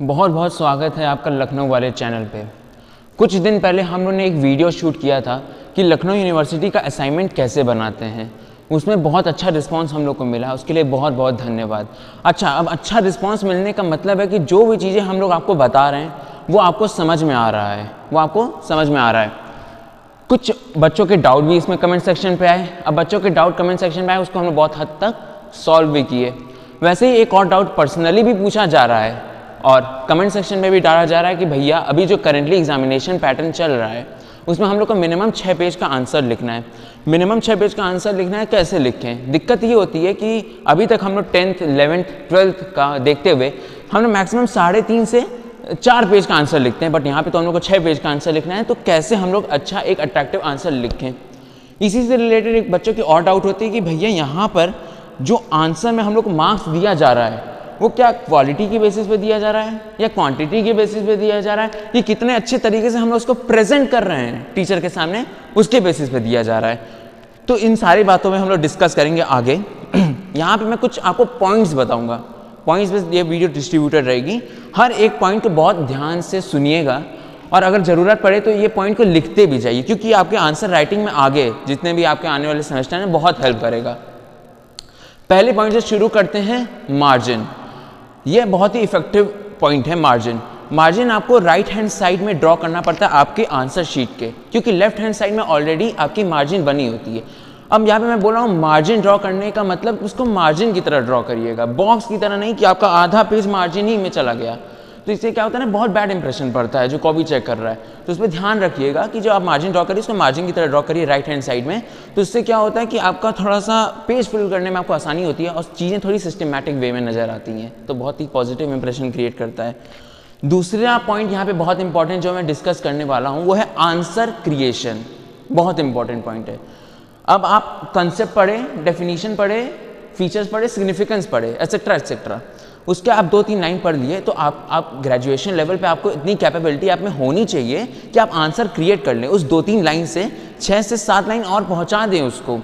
बहुत बहुत स्वागत है आपका लखनऊ वाले चैनल पे। कुछ दिन पहले हम लोगों ने एक वीडियो शूट किया था कि लखनऊ यूनिवर्सिटी का असाइनमेंट कैसे बनाते हैं। उसमें बहुत अच्छा रिस्पांस हम लोग को मिला, उसके लिए बहुत बहुत धन्यवाद। अच्छा, अब अच्छा रिस्पांस मिलने का मतलब है कि जो भी चीज़ें हम लोग आपको बता रहे हैं वो आपको समझ में आ रहा है, कुछ बच्चों के डाउट भी इसमें कमेंट सेक्शन पे आए। अब बच्चों के डाउट कमेंट सेक्शन पे आए, उसको हमने बहुत हद तक सॉल्व भी किए। वैसे ही एक और डाउट पर्सनली भी पूछा जा रहा है और कमेंट सेक्शन में भी डाला जा रहा है कि भैया अभी जो करेंटली एग्जामिनेशन पैटर्न चल रहा है उसमें हम लोग को मिनिमम 6 पेज का आंसर लिखना है। मिनिमम 6 पेज का आंसर लिखना है, कैसे लिखें? दिक्कत ये होती है कि अभी तक हम लोग 10th 11th 12th का देखते हुए हम लोग मैक्सिमम 3.5 से 4 पेज का आंसर लिखते हैं, बट यहाँ पे तो हम लोग को 6 पेज का आंसर लिखना है। तो कैसे हम लोग अच्छा एक अट्रैक्टिव आंसर लिखें? इसी से रिलेटेड एक बच्चों की और डाउट होती है कि भैया यहाँ पर जो आंसर में हम लोग को मार्क्स दिया जा रहा है वो क्या क्वालिटी के बेसिस पे दिया जा रहा है या क्वांटिटी के बेसिस पे दिया जा रहा है, ये कितने अच्छे तरीके से हम लोग उसको प्रेजेंट कर रहे हैं टीचर के सामने, उसके बेसिस पे दिया जा रहा है। तो इन सारी बातों में हम लोग डिस्कस करेंगे आगे। यहाँ पे मैं कुछ आपको पॉइंट्स बताऊंगा, पॉइंट्स पे ये वीडियो डिस्ट्रीब्यूटेड रहेगी। हर एक पॉइंट को बहुत ध्यान से सुनिएगा और अगर ज़रूरत पड़े तो ये पॉइंट को लिखते भी जाइए, क्योंकि आपके आंसर राइटिंग में आगे जितने भी आपके आने वाले सेमेस्टर में बहुत हेल्प करेगा। पहले पॉइंट से शुरू करते हैं, मार्जिन। ये बहुत ही इफेक्टिव पॉइंट है मार्जिन। मार्जिन आपको राइट हैंड साइड में ड्रॉ करना पड़ता है आपके आंसर शीट के, क्योंकि लेफ्ट हैंड साइड में ऑलरेडी आपकी मार्जिन बनी होती है। अब यहाँ पे मैं बोल रहा हूँ मार्जिन ड्रॉ करने का मतलब उसको मार्जिन की तरह ड्रॉ करिएगा, बॉक्स की तरह नहीं कि आपका आधा पेज मार्जिन ही में चला गया। तो इससे क्या होता है ना, बहुत बैड इंप्रेशन पड़ता है जो कॉपी चेक कर रहा है। तो उस पर ध्यान रखिएगा कि जो आप मार्जिन ड्रॉ करिए उसको मार्जिन की तरह ड्रॉ करिए राइट हैंड साइड में। तो इससे क्या होता है कि आपका थोड़ा सा पेज फिल करने में आपको आसानी होती है और चीज़ें थोड़ी सिस्टमैटिक वे में नजर आती हैं, तो बहुत ही पॉजिटिव इंप्रेशन क्रिएट करता है। दूसरा पॉइंट यहाँ पे बहुत इंपॉर्टेंट जो मैं डिस्कस करने वाला हूँ वो है आंसर क्रिएशन। बहुत इंपॉर्टेंट पॉइंट है। अब आप कंसेप्ट पढ़े, डेफिनेशन पढ़े, फीचर्स पढ़े, सिग्निफिकेंस पढ़े, एटसेट्रा एटसेट्रा, उसके आप 2-3 लाइन पढ़ लिए तो आप ग्रेजुएशन लेवल पे आपको इतनी कैपेबिलिटी आप में होनी चाहिए कि आप आंसर क्रिएट कर लें। उस 2-3 लाइन से 6 से 7 लाइन और पहुंचा दें उसको,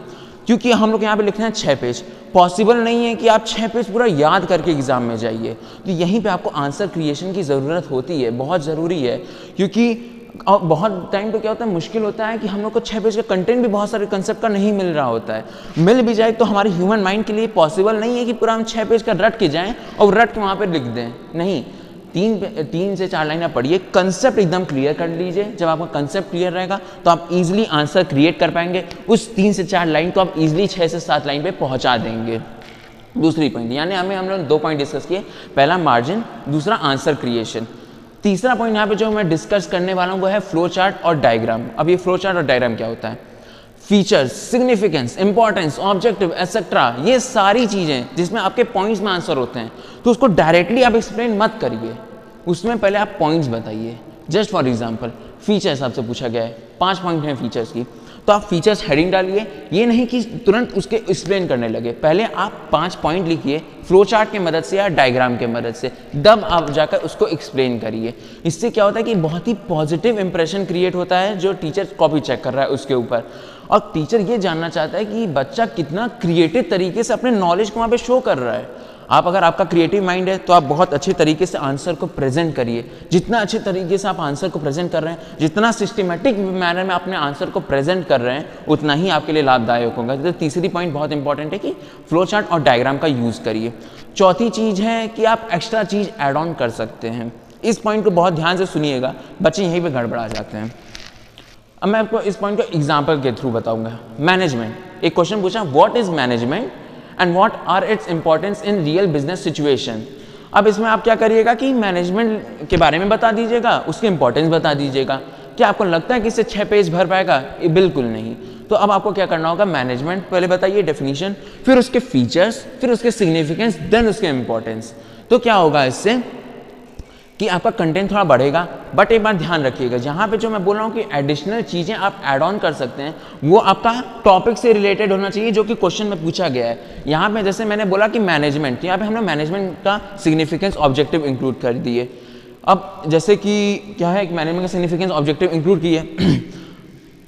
क्योंकि हम लोग यहाँ पे लिखना है 6 पेज। पॉसिबल नहीं है कि आप 6 पेज पूरा याद करके एग्जाम में जाइए, तो यहीं पे आपको आंसर क्रिएशन की ज़रूरत होती है, बहुत ज़रूरी है। क्योंकि और बहुत टाइम तो क्या होता है, मुश्किल होता है कि हम लोग को 6 पेज का कंटेंट भी बहुत सारे कंसेप्ट का नहीं मिल रहा होता है। मिल भी जाए तो हमारे ह्यूमन माइंड के लिए पॉसिबल नहीं है कि पूरा हम 6 पेज का रट के जाएं और रट के वहाँ पे लिख दें। नहीं, 3 से 4 लाइन आप पढ़िए, कंसेप्ट एकदम क्लियर कर लीजिए। जब आपका कंसेप्ट क्लियर रहेगा तो आप इजीली आंसर क्रिएट कर पाएंगे। उस 3 से 4 लाइन को आप इजीली 6 से 7 लाइन पे पहुंचा देंगे। दूसरी पॉइंट, यानी हम लोग 2 पॉइंट डिस्कस किए, पहला मार्जिन, दूसरा आंसर क्रिएशन। तीसरा पॉइंट यहाँ पे जो मैं डिस्कस करने वाला हूँ वो है फ्लो चार्ट और डायग्राम। अब ये फ्लो चार्ट और डायग्राम क्या होता है? Features, significance, importance, objective etcetera, ये सारी चीज़ें जिसमें आपके पॉइंट्स में आंसर होते हैं, तो उसको डायरेक्टली आप एक्सप्लेन मत करिए, उसमें पहले आप पॉइंट्स बताइए। जस्ट फॉर एग्जाम्पल, फीचर्स आपसे पूछा गया है, 5 पॉइंट हैं फीचर्स की, तो आप फीचर्स हेडिंग डालिए। ये नहीं कि तुरंत उसके एक्सप्लेन करने लगे, पहले आप 5 पॉइंट लिखिए फ्लो चार्ट की मदद से या डायग्राम की मदद से, तब आप जाकर उसको एक्सप्लेन करिए। इससे क्या होता है कि बहुत ही पॉजिटिव इंप्रेशन क्रिएट होता है जो टीचर कॉपी चेक कर रहा है उसके ऊपर, और टीचर ये जानना चाहता है कि बच्चा कितना क्रिएटिव तरीके से अपने नॉलेज को वहाँ पे शो कर रहा है। आप अगर आपका क्रिएटिव माइंड है तो आप बहुत अच्छे तरीके से आंसर को प्रेजेंट करिए। जितना अच्छे तरीके से आप आंसर को प्रेजेंट कर रहे हैं, जितना सिस्टमेटिक मैनर में अपने आंसर को प्रेजेंट कर रहे हैं, उतना ही आपके लिए लाभदायक होगा। तो तीसरी पॉइंट बहुत इंपॉर्टेंट है कि फ्लो चार्ट और डायग्राम का यूज़ करिए। चौथी चीज़ है कि आप एक्स्ट्रा चीज़ ऐड ऑन कर सकते हैं। इस पॉइंट को बहुत ध्यान से सुनिएगा, बच्चे यहीं पर गड़बड़ा जाते हैं। अब मैं आपको इस पॉइंट को एग्जाम्पल के थ्रू बताऊंगा। मैनेजमेंट, एक क्वेश्चन पूछा, what is management and what are its importance in real business situation. अब इसमें आप क्या करिएगा कि मैनेजमेंट के बारे में बता दीजिएगा, उसकी इंपॉर्टेंस बता दीजिएगा। क्या आपको लगता है कि इससे 6 पेज भर पाएगा? बिल्कुल नहीं। तो अब आपको क्या करना होगा, मैनेजमेंट पहले बताइए, डेफिनेशन, फिर उसके फीचर्स, फिर उसके सिग्निफिकेंस, देन उसके इंपॉर्टेंस। तो क्या होगा इससे कि आपका कंटेंट थोड़ा बढ़ेगा। बट एक बात ध्यान रखिएगा, जहाँ पे जो मैं बोल रहा हूँ कि एडिशनल चीज़ें आप ऐड ऑन कर सकते हैं, वो आपका टॉपिक से रिलेटेड होना चाहिए जो कि क्वेश्चन में पूछा गया है। यहाँ पे जैसे मैंने बोला कि मैनेजमेंट, यहाँ पे हमने मैनेजमेंट का सिग्निफिकेंस ऑब्जेक्टिव इंक्लूड कर दिए। अब जैसे कि क्या है कि मैनेजमेंट का सिग्निफिकेंस ऑब्जेक्टिव इंक्लूड किए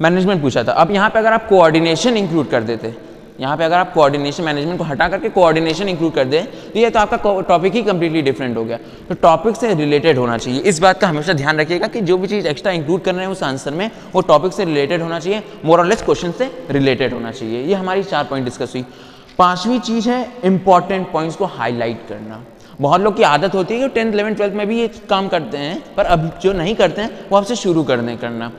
मैनेजमेंट पूछा था। अब यहाँ पे अगर आप कोऑर्डिनेशन इंक्लूड कर देते यहाँ पे अगर आप कोऑर्डिनेशन मैनेजमेंट को हटा करके कोऑर्डिनेशन इंक्लूड कर दें तो ये तो आपका टॉपिक ही कंप्लीटली डिफरेंट हो गया। तो टॉपिक से रिलेटेड होना चाहिए, इस बात का हमेशा ध्यान रखिएगा कि जो भी चीज़ एक्स्ट्रा इंक्लूड कर रहे हैं उस आंसर में वो टॉपिक से रिलेटेड होना चाहिए, मोर और लेस क्वेश्चन से रिलेटेड होना चाहिए। ये हमारी 4 पॉइंट डिस्कस हुई। 5वीं चीज़ है इंपॉर्टेंट पॉइंट्स को हाईलाइट करना। बहुत लोग की आदत होती है कि 10th 11th 12th में भी ये काम करते हैं, पर अब जो नहीं करते हैं वो आपसे शुरू करना।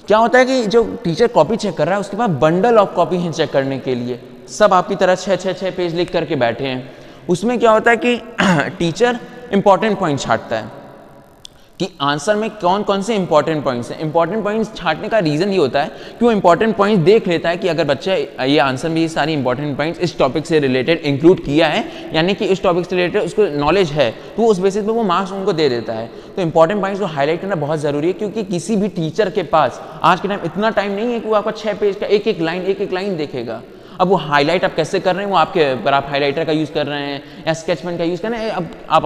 क्या होता है कि जो टीचर कॉपी चेक कर रहा है उसके पास बंडल ऑफ कॉपी है चेक करने के लिए, सब आपकी तरह 6 पेज लिख करके बैठे हैं। उसमें क्या होता है कि टीचर इंपॉर्टेंट पॉइंट छांटता है कि आंसर में कौन कौन से इंपॉर्टेंट पॉइंट्स हैं। इंपॉर्टेंट पॉइंट्स छांटने का रीज़न ये होता है कि वो इंपॉर्टेंट पॉइंट्स देख लेता है कि अगर बच्चा ये आंसर में ये सारी इंपॉर्टेंट पॉइंट्स इस टॉपिक से रिलेटेड इंक्लूड किया है, यानी कि इस टॉपिक से रिलेटेड उसको नॉलेज है, तो उस बेसिस पे वो मार्क्स उनको दे देता है। तो इंपॉर्टेंट पॉइंट्स को हाईलाइट करना बहुत ज़रूरी है, क्योंकि किसी भी टीचर के पास आज के टाइम इतना टाइम नहीं है कि वो आपका 6 पेज का एक एक लाइन देखेगा। अब वो हाईलाइट आप कैसे कर रहे हैं वो आपके ऊपर, आप हाईलाइटर का यूज़ कर रहे हैं या स्केच पेन का यूज़ कर रहे हैं, अब आप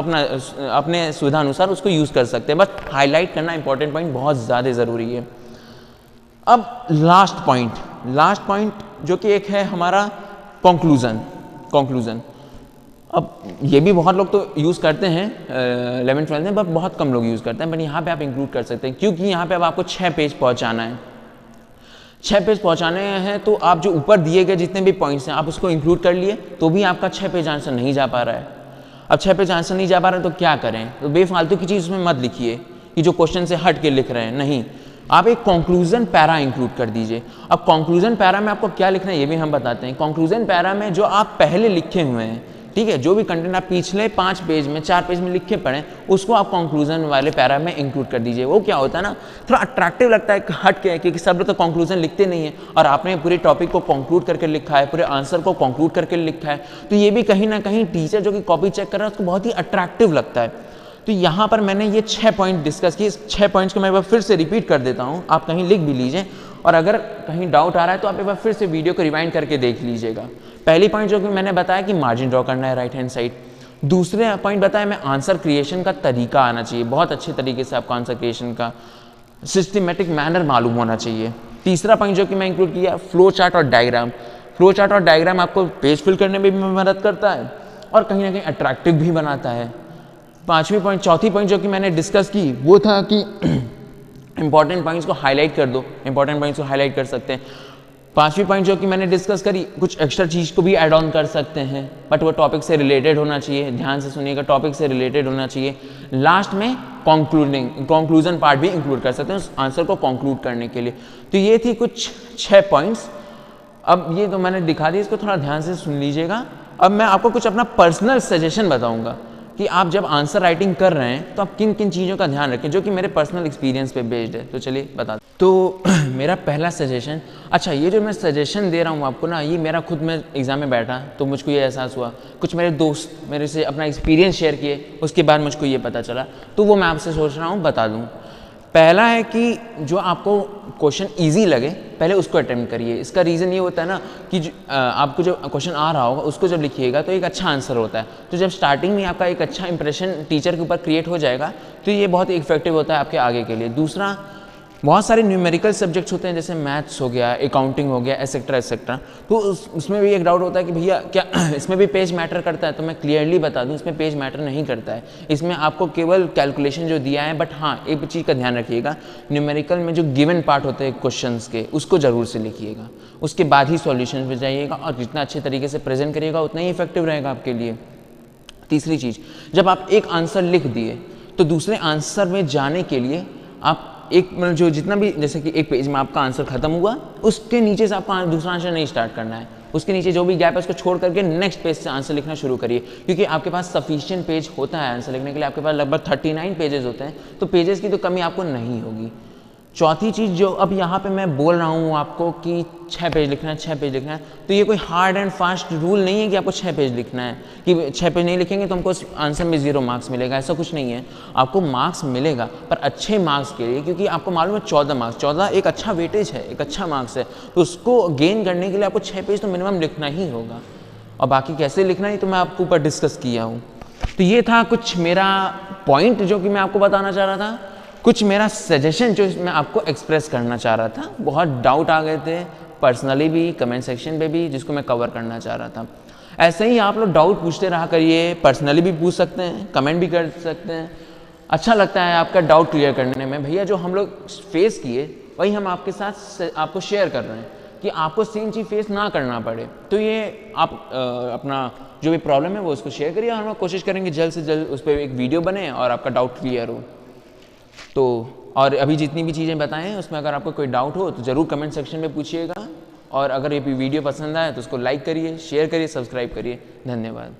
अपने सुविधा अनुसार उसको यूज़ कर सकते हैं। बस हाईलाइट करना इंपॉर्टेंट पॉइंट बहुत ज़्यादा ज़रूरी है। अब लास्ट पॉइंट जो कि एक है हमारा कंक्लूजन। अब ये भी बहुत लोग तो यूज़ करते हैं 11th 12th में, बट बहुत कम लोग यूज़ करते हैं। बट यहाँ पे आप इंक्लूड कर सकते हैं, क्योंकि यहाँ पे अब आपको 6 पेज पहुँचाना है। 6 पेज पहुंचाने हैं तो आप जो ऊपर दिए गए जितने भी पॉइंट्स हैं आप उसको इंक्लूड कर लिए, तो भी आपका 6 पेज आंसर नहीं जा पा रहा है। अब 6 पेज आंसर नहीं जा पा रहा है तो क्या करें? तो बेफालतू की चीज़ उसमें मत लिखिए कि जो क्वेश्चन से हट के लिख रहे हैं, नहीं, आप एक कंक्लूजन पैरा इंक्लूड कर दीजिए। अब कंक्लूजन पैरा में आपको क्या लिखना है ये भी हम बताते हैं। कंक्लूजन पैरा में जो आप पहले लिखे हुए हैं, ठीक है, जो भी कंटेंट आप पिछले 5 पेज में 4 पेज में लिख के पढ़ें, उसको आप कंक्लूजन वाले पैरा में इंक्लूड कर दीजिए। वो क्या होता है ना, थोड़ा अट्रैक्टिव लगता है हट के, क्योंकि सब लोग तो कंक्लूजन लिखते नहीं है और आपने पूरे टॉपिक को कंक्लूड करके लिखा है, पूरे आंसर को कंक्लूड करके लिखा है, तो ये भी कहीं ना कहीं टीचर जो कि कॉपी चेक कर रहा है उसको बहुत ही अट्रैक्टिव लगता है। तो यहाँ पर मैंने ये 6 पॉइंट डिस्कस किए। इस 6 पॉइंट्स को मैं एक बार फिर से रिपीट कर देता हूँ, आप कहीं लिख भी लीजिए, और अगर कहीं डाउट आ रहा है तो आप एक बार फिर से वीडियो को रिवाइंड करके देख लीजिएगा। पहली पॉइंट जो कि मैंने बताया कि मार्जिन ड्रॉ करना है राइट हैंड साइड। दूसरे पॉइंट बताया मैं आंसर क्रिएशन का तरीका आना चाहिए, बहुत अच्छे तरीके से आपको आंसर क्रिएशन का सिस्टमेटिक मैनर मालूम होना चाहिए। तीसरा पॉइंट जो कि मैं इंक्लूड किया, फ्लो चार्ट और डायग्राम। फ्लो चार्ट और डायग्राम आपको पेज फिल करने में भी मदद करता है और कहीं ना कहीं अट्रैक्टिव भी बनाता है। चौथी पॉइंट जो कि मैंने डिस्कस की वो था कि इंपॉर्टेंट पॉइंट्स को हाईलाइट कर दो। इंपॉर्टेंट पॉइंट्स को हाईलाइट कर सकते हैं। 5वीं पॉइंट जो कि मैंने डिस्कस करी, कुछ एक्स्ट्रा चीज़ को भी ऐड ऑन कर सकते हैं, बट वो टॉपिक से रिलेटेड होना चाहिए। ध्यान से सुनिएगा, टॉपिक से रिलेटेड होना चाहिए। लास्ट में कंक्लूजन पार्ट भी इंक्लूड कर सकते हैं उस आंसर को कंक्लूड करने के लिए। तो ये थी कुछ 6 पॉइंट्स। अब ये तो मैंने दिखा दी, इसको थोड़ा ध्यान से सुन लीजिएगा। अब मैं आपको कुछ अपना पर्सनल सजेशन बताऊंगा कि आप जब आंसर राइटिंग कर रहे हैं तो आप किन किन चीज़ों का ध्यान रखें, जो कि मेरे पर्सनल एक्सपीरियंस पे बेस्ड है। तो चलिए बता तो मेरा पहला सजेशन, अच्छा ये जो मैं सजेशन दे रहा हूँ आपको ना, ये मेरा खुद में एग्ज़ाम में बैठा तो मुझको ये एहसास हुआ, कुछ मेरे दोस्त मेरे से अपना एक्सपीरियंस शेयर किए, उसके बाद मुझको ये पता चला, तो वो मैं आपसे सोच रहा हूँ बता दूँ। पहला है कि जो आपको क्वेश्चन इजी लगे पहले उसको अटेम्प्ट करिए। इसका रीज़न ये होता है ना कि आपको जो क्वेश्चन आ रहा होगा उसको जब लिखिएगा तो एक अच्छा आंसर होता है। तो जब स्टार्टिंग में आपका एक अच्छा इंप्रेशन टीचर के ऊपर क्रिएट हो जाएगा तो ये बहुत इफेक्टिव होता है आपके आगे के लिए। दूसरा, बहुत सारे न्यूमेरिकल सब्जेक्ट्स होते हैं, जैसे मैथ्स हो गया, अकाउंटिंग हो गया, एसेट्रा, तो उसमें भी एक डाउट होता है कि भैया क्या इसमें भी पेज मैटर करता है। तो मैं क्लियरली बता दूं, इसमें पेज मैटर नहीं करता है। इसमें आपको केवल कैलकुलेशन जो दिया है, बट हाँ एक चीज़ का ध्यान रखिएगा, न्यूमेरिकल में जो गिवन पार्ट होते हैं क्वेश्चंस के, उसको ज़रूर से लिखिएगा, उसके बाद ही सॉल्यूशन पे जाइएगा, और जितना अच्छे तरीके से प्रेजेंट करिएगा उतना ही इफेक्टिव रहेगा आपके लिए। तीसरी चीज़, जब आप एक आंसर लिख दिए तो दूसरे आंसर में जाने के लिए आप एक मतलब जो जितना भी, जैसे कि एक पेज में आपका आंसर खत्म हुआ, उसके नीचे से आपका दूसरा आंसर नहीं स्टार्ट करना है। उसके नीचे जो भी गैप है उसको छोड़ करके नेक्स्ट पेज से आंसर लिखना शुरू करिए, क्योंकि आपके पास सफिशिएंट पेज होता है आंसर लिखने के लिए। आपके पास लगभग 39 पेजेस होते हैं, तो पेजेस की तो कमी आपको नहीं होगी। चौथी चीज़ जो अब यहाँ पे मैं बोल रहा हूँ आपको कि 6 पेज लिखना है, 6 पेज लिखना है, तो ये कोई हार्ड एंड फास्ट रूल नहीं है कि आपको 6 पेज लिखना है, कि 6 पेज नहीं लिखेंगे तो हमको आंसर में 0 मार्क्स मिलेगा, ऐसा कुछ नहीं है। आपको मार्क्स मिलेगा, पर अच्छे मार्क्स के लिए, क्योंकि आपको मालूम है 14 मार्क्स, 14 एक अच्छा वेटेज है, एक अच्छा मार्क्स है, तो उसको गेन करने के लिए आपको 6 पेज तो मिनिमम लिखना ही होगा। और बाकी कैसे लिखना है तो मैं आपको ऊपर डिस्कस किया हूँ। तो ये था कुछ मेरा पॉइंट जो कि मैं आपको बताना चाह रहा था, कुछ मेरा सजेशन जो मैं आपको एक्सप्रेस करना चाह रहा था। बहुत डाउट आ गए थे, पर्सनली भी, कमेंट सेक्शन पे भी, जिसको मैं कवर करना चाह रहा था। ऐसे ही आप लोग डाउट पूछते रहा करिए, पर्सनली भी पूछ सकते हैं, कमेंट भी कर सकते हैं। अच्छा लगता है आपका डाउट क्लियर करने में। भैया जो हम लोग फेस किए वही हम आपके साथ आपको शेयर कर रहे हैं कि आपको सेम चीज़ फेस ना करना पड़े। तो ये आप अपना जो भी प्रॉब्लम है वो उसको शेयर करिए, और हम कोशिश करेंगे जल्द से जल्द उस पर एक वीडियो बने और आपका डाउट क्लियर हो। तो और अभी जितनी भी चीज़ें बताएं हैं उसमें अगर आपको कोई डाउट हो तो ज़रूर कमेंट सेक्शन में पूछिएगा, और अगर ये वीडियो पसंद आए तो उसको लाइक करिए, शेयर करिए, सब्सक्राइब करिए। धन्यवाद।